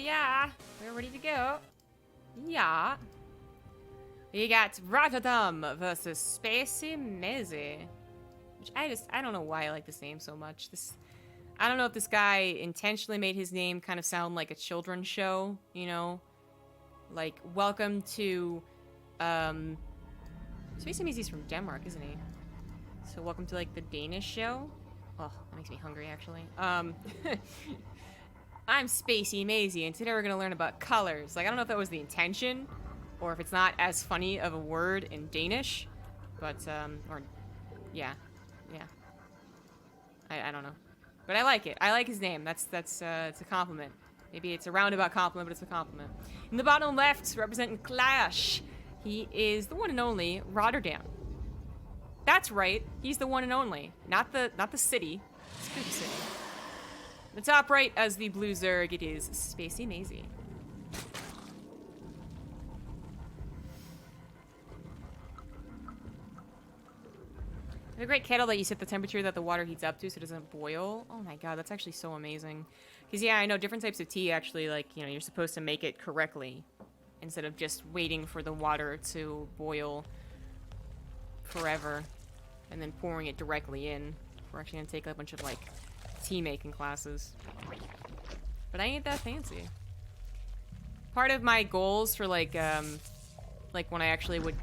yeah. We're ready to go. Yeah. We got Rotterdam versus SpazyMazy. Which I don't know why I like this name so much. I don't know if this guy intentionally made his name kind of sound like a children's show, you know? Like, welcome to, SpazyMazy's from Denmark, isn't he? So welcome to, like, the Danish show. Oh, that makes me hungry, actually. I'm SpazyMazy, and today we're gonna learn about colors. Like, I don't know if that was the intention, or if it's not as funny of a word in Danish, but, yeah. I don't know. But I like it. I like his name. It's a compliment. Maybe it's a roundabout compliment, but it's a compliment. In the bottom left, representing Clash, he is the one and only Rotterdam. That's right. He's the one and only. Not the city. Scoop City. The top right, as the blue Zerg, it is SpazyMazy. A great kettle that you set the temperature that the water heats up to so it doesn't boil. Oh my god, that's actually so amazing. Because, yeah, I know different types of tea actually, like, you know, you're supposed to make it correctly instead of just waiting for the water to boil forever and then pouring it directly in. We're actually going to take a bunch of, like, tea-making classes. But I ain't that fancy. Part of my goals for, like when I actually would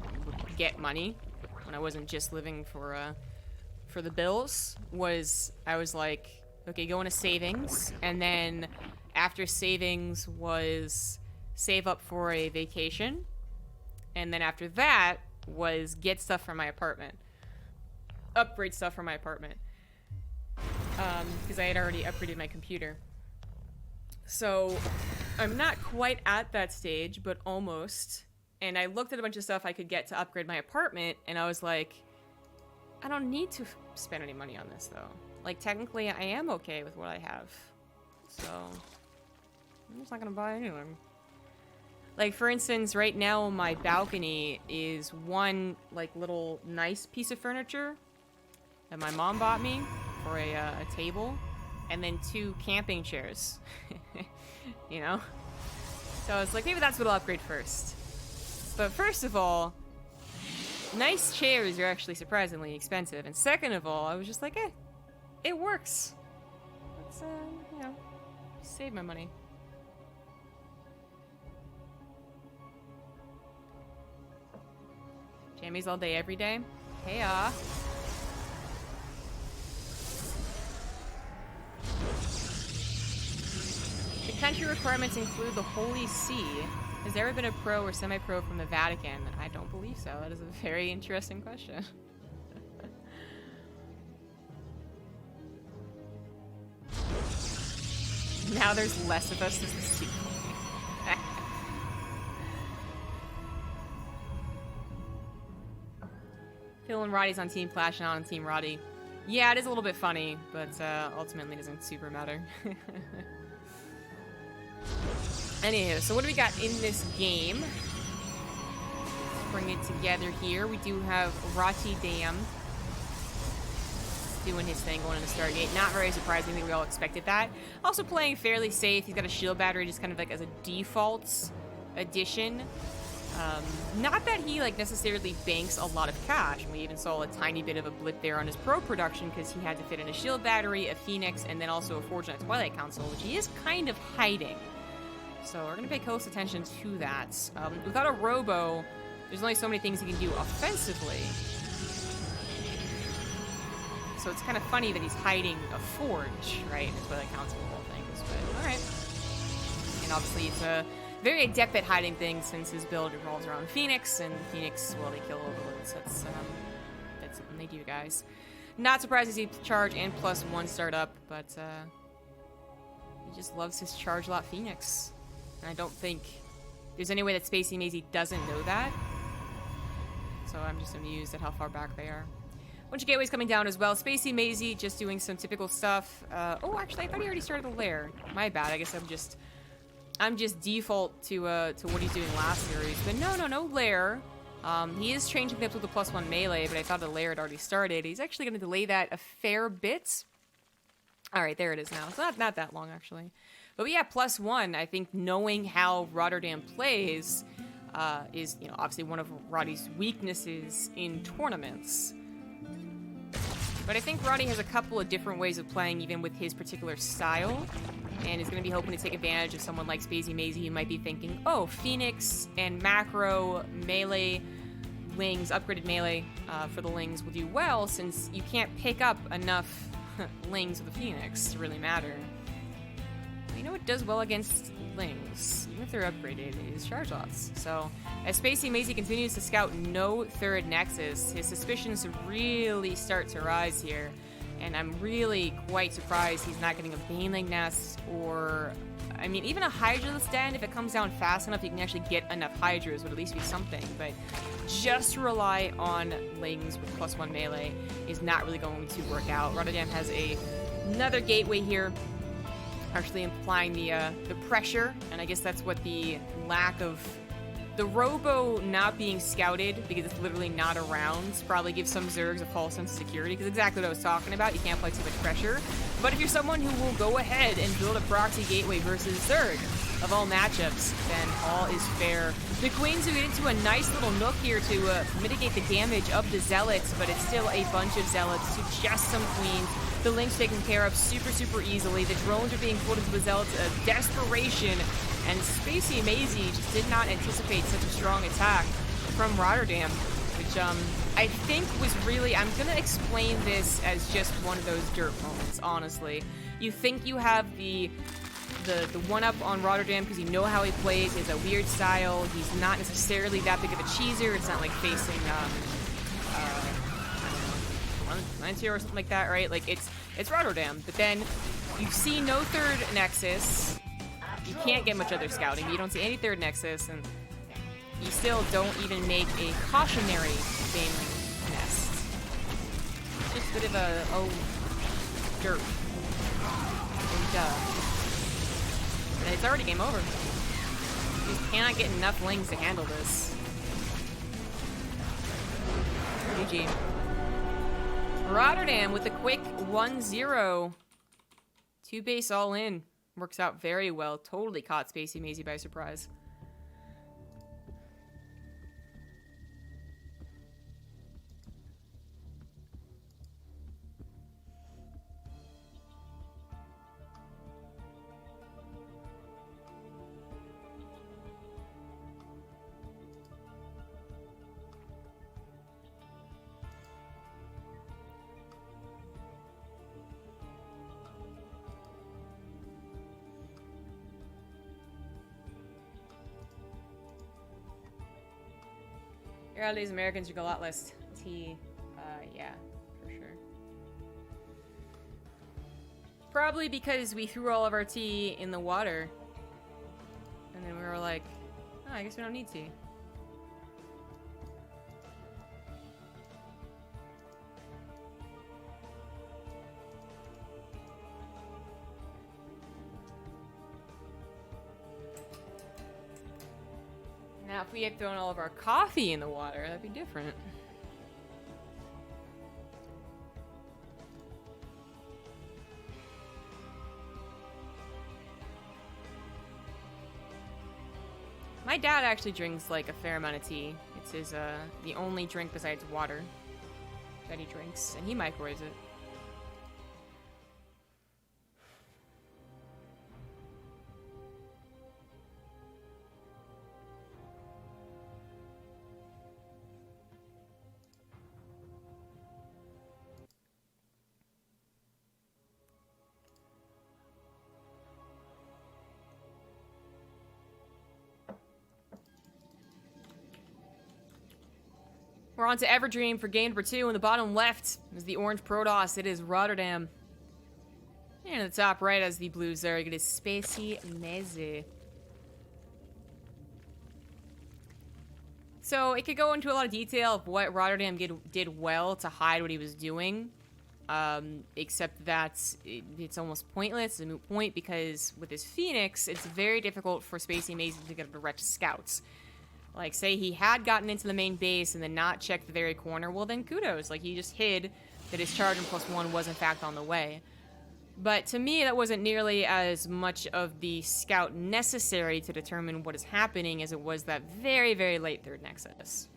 get money, when I wasn't just living for the bills, I was like, okay, go into savings, and then after savings was save up for a vacation, and then after that was get stuff for my apartment. Upgrade stuff for my apartment. Because I had already upgraded my computer. So, I'm not quite at that stage, but almost. And I looked at a bunch of stuff I could get to upgrade my apartment, and I was like, I don't need to spend any money on this, though. Like, technically, I am okay with what I have. So, I'm just not gonna buy anything. Like, for instance, right now, my balcony is one, like, little nice piece of furniture that my mom bought me for a table, and then 2 camping chairs. You know? So I was like, maybe that's what I'll upgrade first. But first of all, nice chairs are actually surprisingly expensive. And second of all, I was just like, it works. Let's, you know, save my money. Jammies all day, every day. Hey-ah. The country requirements include the Holy See. Has there ever been a pro or semi-pro from the Vatican? I don't believe so. That is a very interesting question. Now there's less of us as the sequel. Phil and Roddy's on Team Clash and not on Team Roddy. Yeah, it is a little bit funny, but ultimately it doesn't super matter. Anywho, so what do we got in this game? Let's bring it together here. We do have Rotterdam doing his thing, going into Stargate. Not very surprising. I think we all expected that. Also playing fairly safe. He's got a shield battery just kind of like as a default addition. Not that he like necessarily banks a lot of cash. We even saw a tiny bit of a blip there on his pro production because he had to fit in a shield battery, a Phoenix, and then also a Forge and a Twilight Council, which he is kind of hiding. So we're going to pay close attention to that. Without a Robo, there's only so many things he can do offensively. So it's kind of funny that he's hiding a Forge, right? That's what that counts for all things, but alright. And obviously it's a very adept at hiding things since his build revolves around Phoenix, and Phoenix, well, they kill overlords. That's something they do, guys. Not surprised to see charge and +1 startup, but he just loves his charge lot Phoenix. And I don't think there's any way that SpazyMazy doesn't know that. So I'm just amused at how far back they are. Bunch of gateways coming down as well. SpazyMazy just doing some typical stuff. Oh, actually, I thought he already started the lair. My bad. I guess I'm just default to what he's doing last series. But no lair. He is changing things with the +1 melee, but I thought the lair had already started. He's actually going to delay that a fair bit. All right, there it is now. It's not that long, actually. But yeah, +1, I think knowing how Rotterdam plays is, you know, obviously one of Roddy's weaknesses in tournaments. But I think Roddy has a couple of different ways of playing, even with his particular style, and is going to be hoping to take advantage of someone like SpazyMazy who might be thinking, oh, Phoenix and Macro melee Lings, upgraded melee for the Lings will do well, since you can't pick up enough Lings with the Phoenix to really matter. You know what does well against Lings, even if they're upgraded, is Charge-Offs. So, as SpazyMazy continues to scout no third Nexus, his suspicions really start to rise here. And I'm really quite surprised he's not getting a Baneling Nest, or, I mean, even a Hydra's Den. If it comes down fast enough, you can actually get enough Hydras, would at least be something. But just to rely on Lings with +1 melee is not really going to work out. Rotterdam has another gateway here, actually implying the pressure, and I guess that's what the lack of the Robo not being scouted, because it's literally not around, probably gives some Zergs a false sense of security, because exactly what I was talking about, you can't play too much pressure. But if you're someone who will go ahead and build a proxy gateway versus Zerg of all matchups, then all is fair. The Queens will get into a nice little nook here to mitigate the damage of the Zealots, but it's still a bunch of Zealots to just some Queens. The Link's taken care of super easily. The drones are being pulled into the Zealots of desperation, and SpazyMazy just did not anticipate such a strong attack from Rotterdam, which I think was really, I'm gonna explain this as just one of those dirt moments, honestly. You think you have the one-up on Rotterdam because you know how he plays. He has a weird style. He's not necessarily that big of a cheeser. It's not like facing, I don't know, 90 or something like that, right? Like, it's Rotterdam. But then you see no third Nexus. You can't get much other scouting. You don't see any third Nexus, and you still don't even make a cautionary Baneling Nest. Just a bit of a, oh, dirt. Oh, duh. And it's already game over. You just cannot get enough Lings to handle this. GG. Rotterdam with a quick 1-0. 2 base all in. Works out very well. Totally caught SpazyMazy by surprise. All these Americans drink a lot less tea. Yeah, for sure. Probably because we threw all of our tea in the water. And then we were like, oh, I guess we don't need tea. Now, if we had thrown all of our coffee in the water, that'd be different. My dad actually drinks like a fair amount of tea. It's his the only drink besides water that he drinks, and he microwaves it. We're on to Everdream for game number 2. In the bottom left is the orange Protoss. It is Rotterdam. And in the top right as the blue Zerg, it is SpazyMazy. So it could go into a lot of detail of what Rotterdam did well to hide what he was doing. Except that it's almost pointless. It's a moot point because with his Phoenix, it's very difficult for SpazyMazy to get a direct scouts. Like, say he had gotten into the main base and then not checked the very corner, well then kudos. Like, he just hid that his charge and +1 was in fact on the way. But to me, that wasn't nearly as much of the scout necessary to determine what is happening as it was that very, very late third nexus.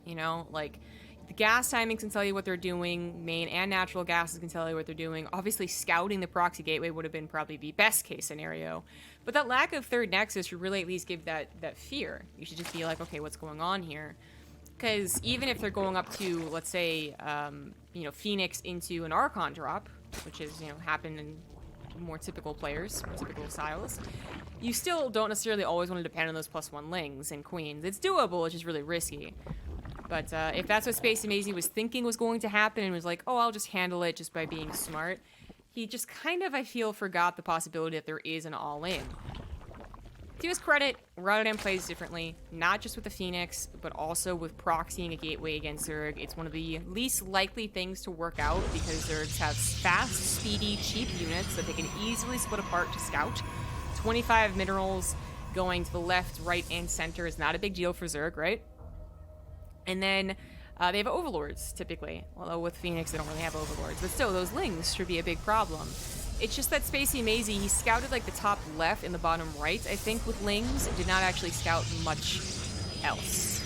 You know, like, the gas timings can tell you what they're doing. Main and natural gases can tell you what they're doing. Obviously, scouting the proxy gateway would have been probably the best case scenario. But that lack of third nexus should really at least give that fear. You should just be like, okay, what's going on here? Because even if they're going up to, let's say, you know, Phoenix into an Archon drop, which is, you know, happened in more typical players, more typical styles, you still don't necessarily always want to depend on those +1 lings and queens. It's doable, it's just really risky. But if that's what SpazyMazy was thinking was going to happen and was like, oh, I'll just handle it just by being smart, he just kind of, I feel, forgot the possibility that there is an all-in. To his credit, Rotterdam plays differently, not just with the Phoenix, but also with proxying a gateway against Zerg. It's one of the least likely things to work out because Zergs have fast, speedy, cheap units that they can easily split apart to scout. 25 minerals going to the left, right, and center is not a big deal for Zerg, right? And then they have overlords, typically. Although with Phoenix, they don't really have overlords. But still, those lings should be a big problem. It's just that SpazyMazy, he scouted like the top left and the bottom right, I think, with lings. Did not actually scout much else.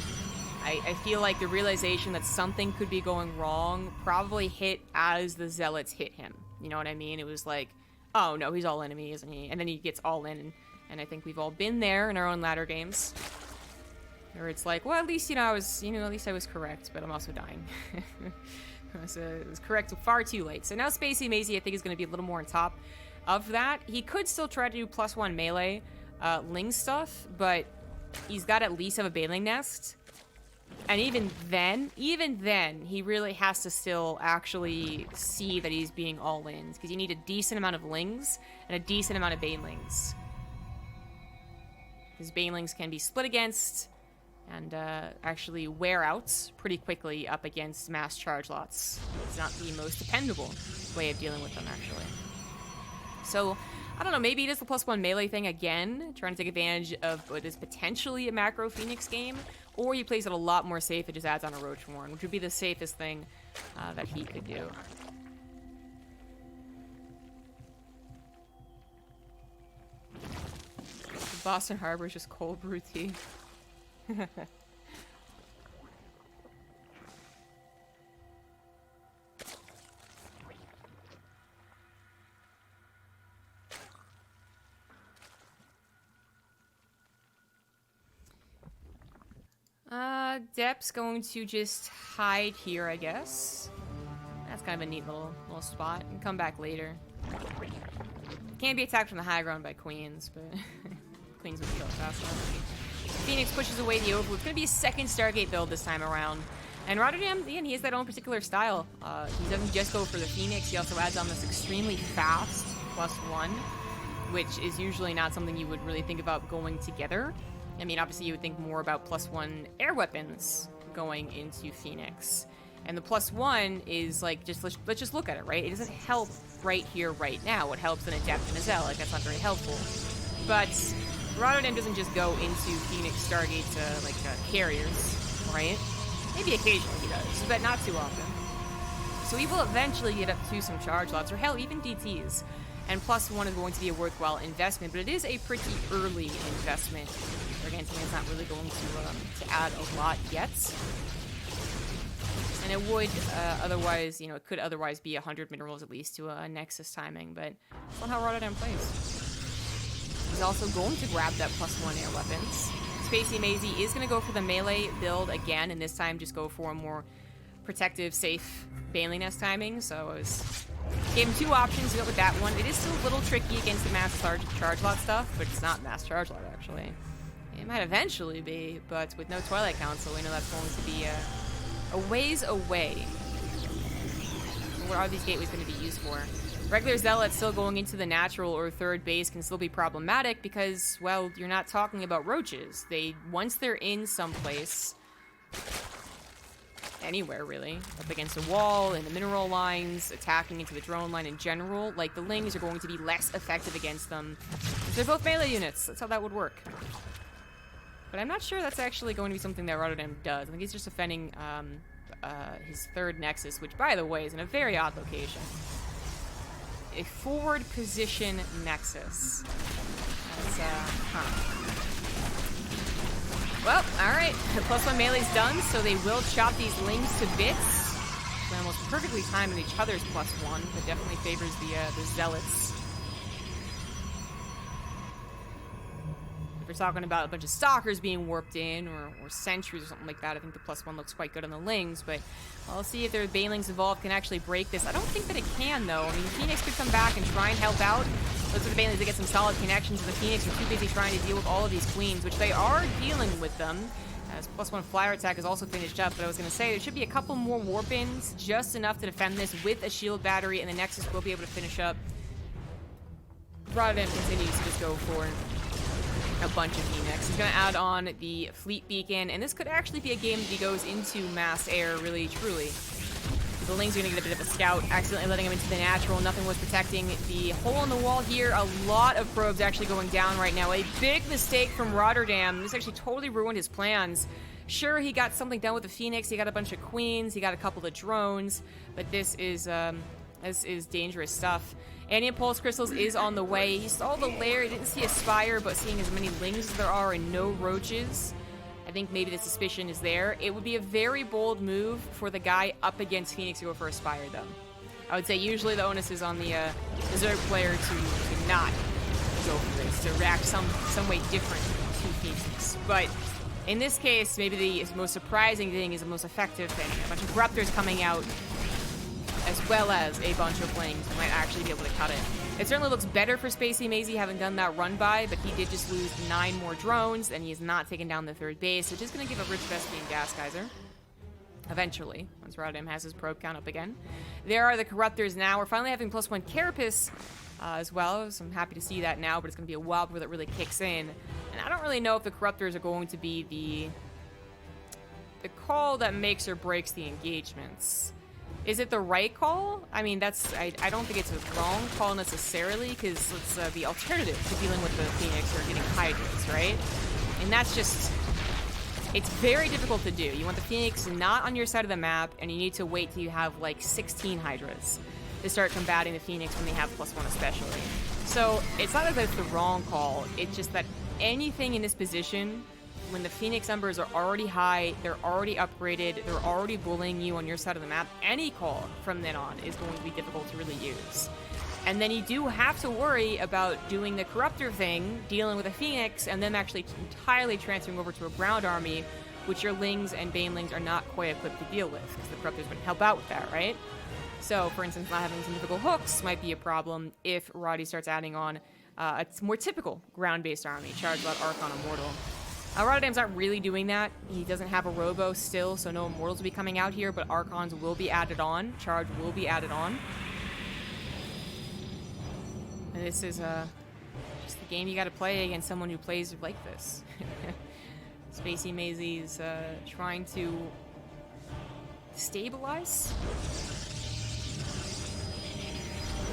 I feel like the realization that something could be going wrong probably hit as the zealots hit him. You know what I mean? It was like, oh no, he's all enemy, isn't he? And then he gets all in. And I think we've all been there in our own ladder games. Or it's like, well, at least, at least I was correct, but I'm also dying. So it was correct far too late. So now SpazyMazy, I think, is going to be a little more on top of that. He could still try to do +1 melee ling stuff, but he's got to at least have a Baneling Nest. And even then, he really has to still actually see that he's being all-in, because you need a decent amount of lings and a decent amount of Banelings. Because Banelings can be split against and actually wear out pretty quickly up against mass charge lots. It's not the most dependable way of dealing with them, actually. So, I don't know, maybe it is the +1 melee thing again, trying to take advantage of what is potentially a macro Phoenix game, or he plays it a lot more safe and just adds on a Roach Warren, which would be the safest thing that he could do. Boston Harbor is just cold brew tea. Dep's going to just hide here, I guess. That's kind of a neat little spot. And come back later. Can't be attacked from the high ground by queens, but queens would kill fast enough. Phoenix pushes away the Overlord. It's going to be a second Stargate build this time around. And Rotterdam, again, he has that own particular style. He doesn't just go for the Phoenix, he also adds on this extremely fast +1, which is usually not something you would really think about going together. I mean, obviously you would think more about +1 air weapons going into Phoenix. And the +1 is like, let's just look at it, right? It doesn't help right here, right now. It helps in a Depth and a Zell, like that's not very helpful. But Rotterdam doesn't just go into Phoenix Stargate to, like, carriers, right? Maybe occasionally he does, but not too often. So he will eventually get up to some charge lots, or hell, even DTs. And +1 is going to be a worthwhile investment, but it is a pretty early investment. Again, it's not really going to add a lot yet. And it would otherwise, it could otherwise be 100 minerals at least to a Nexus timing, but that's not how Rotterdam plays. He's also going to grab that +1 air weapons. SpazyMazy is going to go for the melee build again, and this time just go for a more protective, safe Baneling Nest timing. So I gave him two options to go with that one. It is still a little tricky against the mass charge lot stuff, but it's not mass charge lot, actually. It might eventually be, but with no Twilight Council, we know that's going to be a ways away. What are these gateways going to be used for? Regular Zealots still going into the natural or third base can still be problematic because, well, you're not talking about roaches. Once they're in someplace, anywhere really, up against a wall, in the mineral lines, attacking into the drone line in general, like, the lings are going to be less effective against them. They're both melee units. That's how that would work. But I'm not sure that's actually going to be something that Rotterdam does. I think he's just defending his third Nexus, which, by the way, is in a very odd location. a forward position nexus. That's, Well, alright. The +1 melee's done, so they will chop these lings to bits. They're almost perfectly timed in each other's +1, but definitely favors the zealots. If we're talking about a bunch of stalkers being warped in, or sentries or something like that, I think the +1 looks quite good on the lings, but I'll see if their banelings evolved can actually break this. I don't think that it can, though. I mean, Phoenix could come back and try and help out. Those are the banelings that get some solid connections, and the Phoenix are too busy trying to deal with all of these queens, which they are dealing with them. As +1 flyer attack is also finished up, but I was going to say there should be a couple more warp-ins, just enough to defend this with a shield battery, and the Nexus will be able to finish up. Rotterdam continues to just go for a bunch of Phoenix. He's going to add on the Fleet Beacon, and this could actually be a game that he goes into mass air, really, truly. The lings are going to get a bit of a scout, accidentally letting him into the natural. Nothing was protecting the hole in the wall here. A lot of probes actually going down right now. A big mistake from Rotterdam. This actually totally ruined his plans. Sure, he got something done with the Phoenix. He got a bunch of queens. He got a couple of drones. But this is dangerous stuff. Anti-impulse crystals is on the way. He saw the lair. He didn't see a spire, but seeing as many lings as there are and no roaches, I think maybe the suspicion is there. It would be a very bold move for the guy up against Phoenix to go for a spire, though. I would say usually the onus is on the Zerg player to not go for this, to react some way different to Phoenix. But in this case, maybe the most surprising thing is the most effective thing. A bunch of Corruptors coming out, as well as a bunch of lings who might actually be able to cut it. It certainly looks better for SpazyMazy having done that run by, but he did just lose 9 more drones, and he is not taking down the third base, which is going to give a rich Vespian gas geyser. Eventually, once Rotterdam has his probe count up again. There are the Corruptors now. We're finally having +1 Carapace as well, so I'm happy to see that now, but it's going to be a while before that really kicks in. And I don't really know if the Corruptors are going to be the call that makes or breaks the engagements. Is it the right call? I mean, I don't think it's a wrong call necessarily, because it's the alternative to dealing with the Phoenix or getting Hydras, right? And that's just, it's very difficult to do. You want the Phoenix not on your side of the map, and you need to wait till you have like 16 Hydras to start combating the Phoenix when they have +1 especially. So it's not that it's the wrong call, it's just that anything in this position, when the Phoenix numbers are already high, they're already upgraded, they're already bullying you on your side of the map, any call from then on is going to be difficult to really use. And then you do have to worry about doing the Corruptor thing, dealing with a Phoenix, and them actually entirely transferring over to a ground army, which your Lings and Banelings are not quite equipped to deal with, because the Corruptors wouldn't help out with that, right? So, for instance, not having some typical hooks might be a problem if Roddy starts adding on a more typical ground-based army, Charge Lot, Archon, Immortal. Rotterdam's not really doing that. He doesn't have a Robo still, so no Immortals will be coming out here, but Archons will be added on. Charge will be added on. And this is just the game you gotta play against someone who plays like this. SpazyMazy's trying to stabilize.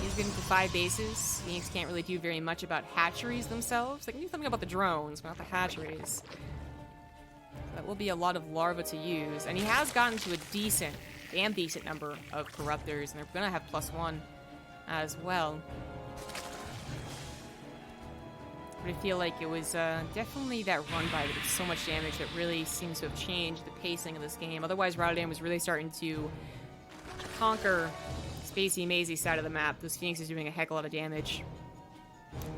He's getting to 5 bases. Phoenix can't really do very much about hatcheries themselves. They can do something about the drones, but not the hatcheries. That will be a lot of larvae to use. And he has gotten to a damn decent number of Corruptors, and they're gonna have +1 as well. But I feel like it was definitely that run by that did so much damage that really seems to have changed the pacing of this game. Otherwise, Rotterdam was really starting to conquer SpazyMazy side of the map. This Phoenix is doing a heck of a lot of damage.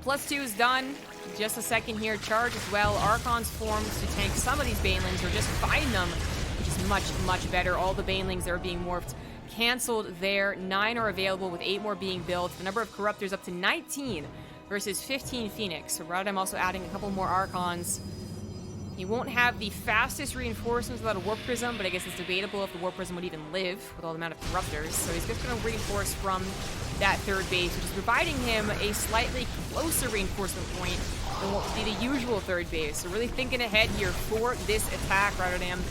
+2 is done. Just a second here. Charge as well. Archons formed to tank some of these Banelings or just find them, which is much, much better. All the Banelings that are being morphed canceled there. 9 are available with 8 more being built. The number of Corruptors up to 19 versus 15 Phoenix. So Rotterdam also adding a couple more Archons. He won't have the fastest reinforcements without a Warp Prism, but I guess it's debatable if the Warp Prism would even live with all the amount of Corruptors. So he's just going to reinforce from that third base, which is providing him a slightly closer reinforcement point than what would be the usual third base. So really thinking ahead here for this attack, Rotterdam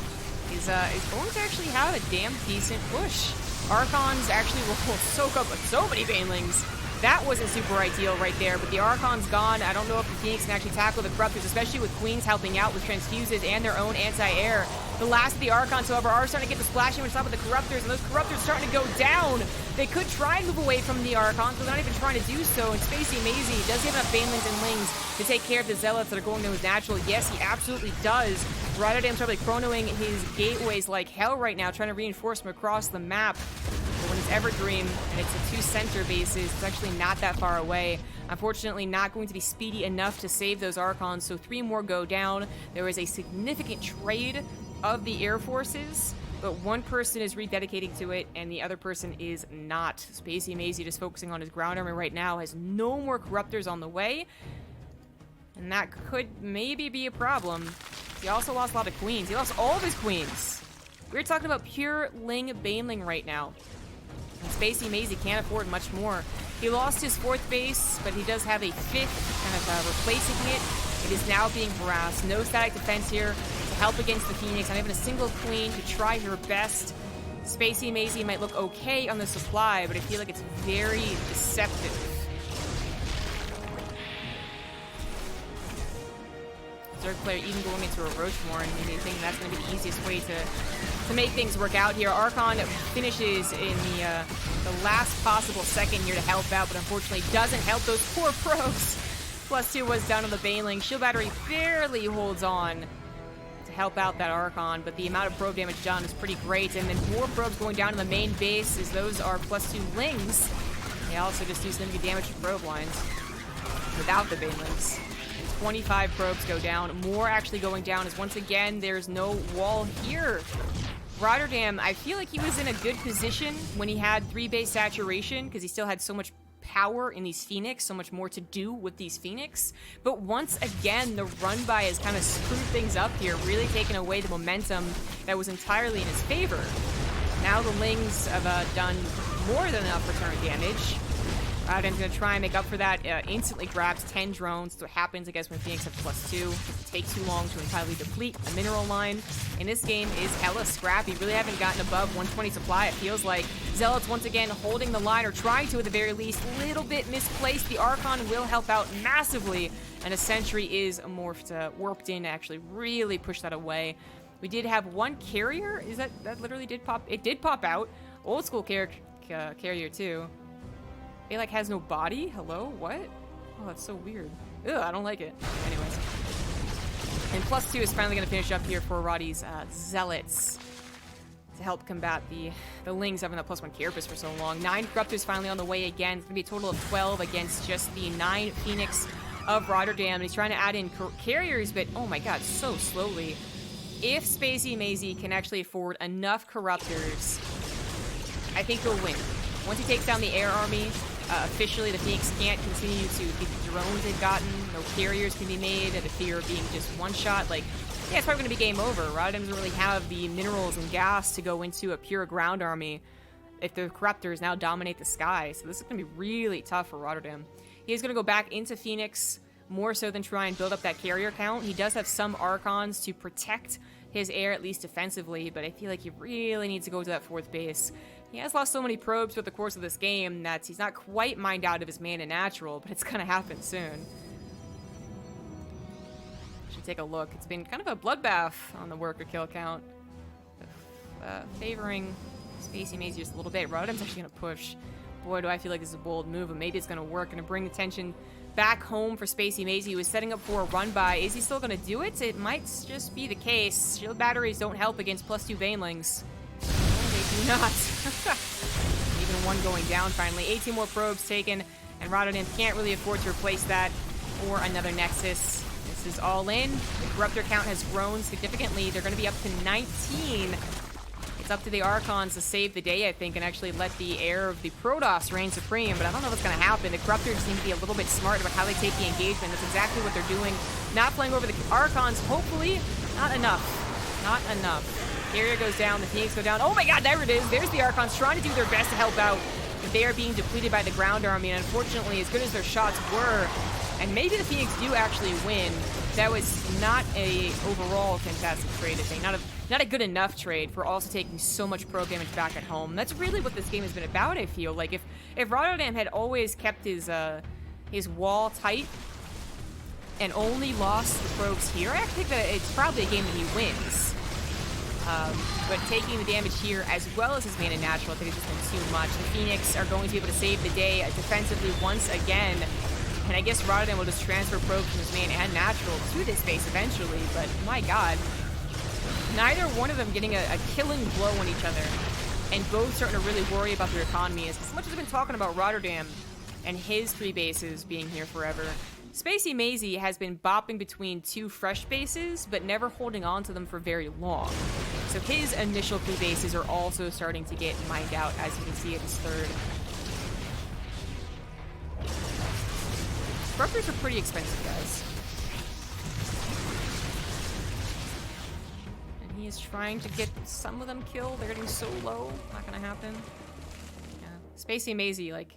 is going to actually have a damn decent push. Archons actually will soak up so many Banelings. That wasn't super ideal right there, but the Archon's gone. I don't know if the Phoenix can actually tackle the Corruptors, especially with Queens helping out with transfuses and their own anti-air. the last of the Archons, however, are starting to get the splash damage on top of the Corruptors, and those Corruptors starting to go down. They could try and move away from the Archons, but they're not even trying to do so. And SpazyMazy does he have enough Banelings and Lings to take care of the Zealots that are going to his natural? Yes, he absolutely does. Rotterdam's probably chronoing his gateways like hell right now, trying to reinforce them across the map. But when it's Evergreen and it's a 2 center bases, it's actually not that far away. Unfortunately, not going to be speedy enough to save those Archons, so 3 more go down. There is a significant trade of the Air Forces, but one person is rededicating to it, and the other person is not. SpazyMazy just focusing on his ground army right now, has no more Corruptors on the way, and that could maybe be a problem. He also lost a lot of Queens. He lost all of his Queens. We're talking about pure Ling Baneling right now. And SpazyMazy can't afford much more. He lost his 4th base, but he does have a 5th kind of replacing it. It is now being harassed. No static defense here to help against the Phoenix. Not even a single Queen to try her best. SpazyMazy might look okay on the supply, but I feel like it's very deceptive. Zerg player even going into a Roachmore, and maybe think that's going to be the easiest way to make things work out here. Archon finishes in the last possible second here to help out, but unfortunately doesn't help those poor probes. +2 was down on the Baneling. Shield battery barely holds on to help out that Archon, but the amount of probe damage done is pretty great. And then more probes going down to the main base, as those are +2 Lings. They also just do significant damage to probe lines without the Banelings. 25 probes go down. More actually going down, as once again, there's no wall here. Rotterdam, I feel like he was in a good position when he had 3 base saturation, because he still had so much power in these Phoenix, so much more to do with these Phoenix. But once again, the run-by has kind of screwed things up here, really taken away the momentum that was entirely in his favor. Now the Lings have done more than enough return damage. Rotterdam's going to try and make up for that. Instantly grabs 10 drones. That's what happens, I guess, when Phoenix have +2. It takes too long to entirely deplete a mineral line. And this game is hella scrappy. Really haven't gotten above 120 supply, it feels like. Zealots, once again, holding the line, or trying to at the very least. A little bit misplaced. The Archon will help out massively. And a Sentry is warped in to actually really push that away. We did have one carrier. Is that literally did pop? It did pop out. Old school carrier, too. It, like, has no body? Hello? What? Oh, that's so weird. Ugh, I don't like it. Anyways. And +2 is finally going to finish up here for Roddy's Zealots to help combat the Lings having that +1 carapace for so long. 9 Corruptors finally on the way again. It's going to be a total of 12 against just the 9 Phoenix of Rotterdam. And he's trying to add in carriers, but oh my god, so slowly. If SpazyMazy can actually afford enough Corruptors, I think he'll win. Once he takes down the air army, officially the Phoenix can't continue to get the drones they've gotten. No carriers can be made, at a fear of being just one-shot. Like, yeah, it's probably going to be game over. Rotterdam doesn't really have the minerals and gas to go into a pure ground army if the Corruptors now dominate the sky. So this is going to be really tough for Rotterdam. He is going to go back into Phoenix, more so than try and build up that carrier count. He does have some Archons to protect his air, at least defensively, but I feel like he really needs to go to that 4th base. He has lost so many probes throughout the course of this game that he's not quite mined out of his mana natural, but it's gonna happen soon. Should take a look. It's been kind of a bloodbath on the worker kill count. Favoring SpazyMazy just a little bit. Rotterdam's actually gonna push. Boy, do I feel like this is a bold move, but maybe it's gonna work. Gonna bring attention back home for SpazyMazy. He was setting up for a run-by. Is he still gonna do it? It might just be the case. Shield batteries don't help against +2 Banelings. Do not. Even one going down finally. 18 more probes taken, and Rotterdam can't really afford to replace that or another Nexus. This is all in. The Corruptor count has grown significantly. They're going to be up to 19. It's up to the Archons to save the day, I think, and actually let the air of the Protoss reign supreme, but I don't know what's going to happen. The Corruptors seem to be a little bit smart about how they take the engagement. That's exactly what they're doing. Not playing over the Archons, hopefully. Not enough. Not enough. Carrier goes down, the Phoenix go down. Oh my god, there it is. There's the Archons trying to do their best to help out. But they are being depleted by the ground army, and unfortunately, as good as their shots were, and maybe the Phoenix do actually win, that was not a overall fantastic trade, I think. Not a good enough trade for also taking so much probe damage back at home. That's really what this game has been about, I feel. Like, if Rotterdam had always kept his wall tight and only lost the probes here, I think that it's probably a game that he wins. But taking the damage here, as well as his mana natural, I think it's just been too much. The Phoenix are going to be able to save the day defensively once again. And I guess Rotterdam will just transfer probes from his main and natural to this base eventually. But my god, neither one of them getting a killing blow on each other. And both starting to really worry about their economy. As much as I've been talking about Rotterdam and his 3 bases being here forever, SpazyMazy has been bopping between 2 fresh bases, but never holding on to them for very long. So his initial 3 bases are also starting to get mined out, as you can see at his 3rd. Corruptors are pretty expensive, guys. And he is trying to get some of them killed. They're getting so low. Not gonna happen. Yeah. SpazyMazy, like...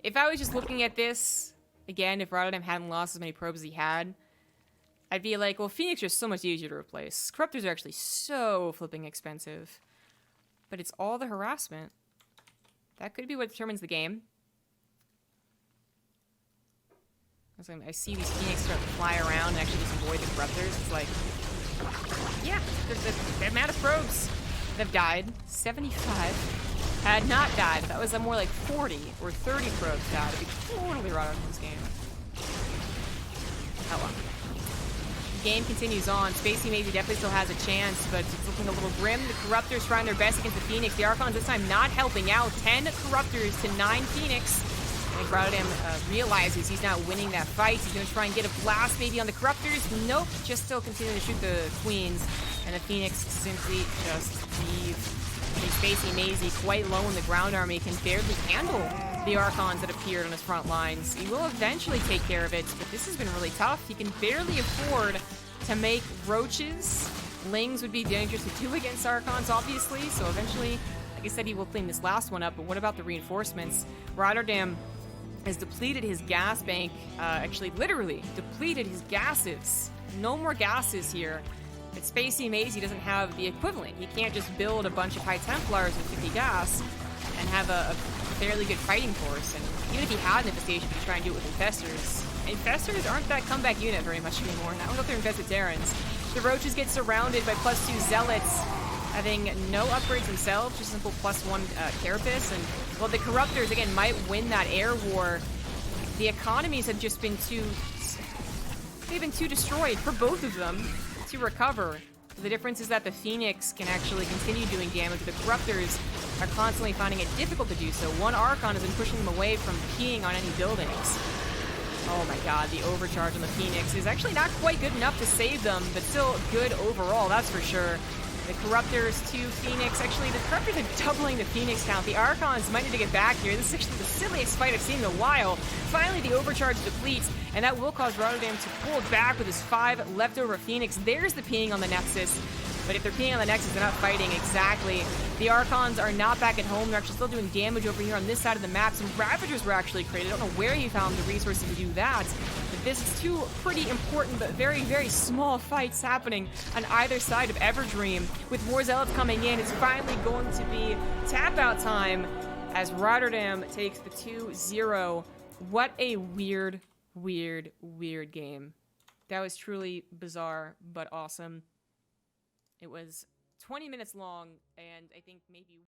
If I was just looking at this, again, if Rotterdam hadn't lost as many probes as he had, I'd be like, well, Phoenix are so much easier to replace. Corruptors are actually so flipping expensive. But it's all the harassment. That could be what determines the game. I see these Phoenix start to fly around and actually just avoid the Corruptors. It's like, yeah, the amount of probes that have died, 75. Had not died. That was more like 40 or 30 probes died. It'd be totally right in this game. Oh well. The game continues on. SpazyMazy definitely still has a chance, but it's looking a little grim. The Corruptors trying their best against the Phoenix. The Archons this time not helping out. 10 Corruptors to 9 Phoenix. I think Rotterdam realizes he's not winning that fight. He's going to try and get a blast maybe on the Corruptors. Nope. Just still continuing to shoot the Queens. And the Phoenix simply just leave. SpazyMazy, quite low in the ground army, can barely handle the Archons that appeared on his front lines. He will eventually take care of it, but this has been really tough. He can barely afford to make roaches. Lings would be dangerous to do against Archons, obviously, so eventually, like I said, he will clean this last one up, but what about the reinforcements? Rotterdam has depleted his gas bank, actually, literally, depleted his gases. No more gases here. But SpazyMazy doesn't have the equivalent. He can't just build a bunch of High Templars with 50 gas and have a fairly good fighting force. And even if he had an infestation, he'd try and do it with Infestors. Infestors aren't that comeback unit very much anymore. Now with their Infested Terrans. The Roaches get surrounded by +2 Zealots, having no upgrades themselves, just simple +1 Carapace. And, well, the Corruptors, again, might win that air war. The economies have just been they've been too destroyed for both of them to recover. The difference is that the Phoenix can actually continue doing damage. The Corruptors are constantly finding it difficult to do so. One Archon has been pushing them away from keying on any buildings. Oh my god, the overcharge on the Phoenix is actually not quite good enough to save them, but still good overall, that's for sure. The Corruptors to Phoenix. Actually, the Corruptors are doubling the Phoenix count. The Archons might need to get back here. This is actually the silliest fight I've seen in a while. Finally, the overcharge depletes, and that will cause Rotterdam to pull back with his 5 leftover Phoenix. There's the ping on the Nexus. But if they're peeing on the Nexus, they're not fighting exactly. The Archons are not back at home. They're actually still doing damage over here on this side of the map. Some Ravagers were actually created. I don't know where he found the resources to do that. But this is 2 pretty important but very, very small fights happening on either side of Everdream. With more Zealots coming in, it's finally going to be tap-out time as Rotterdam takes the 2-0. What a weird, weird, weird game. That was truly bizarre, but awesome. It was 20 minutes long, and I think maybe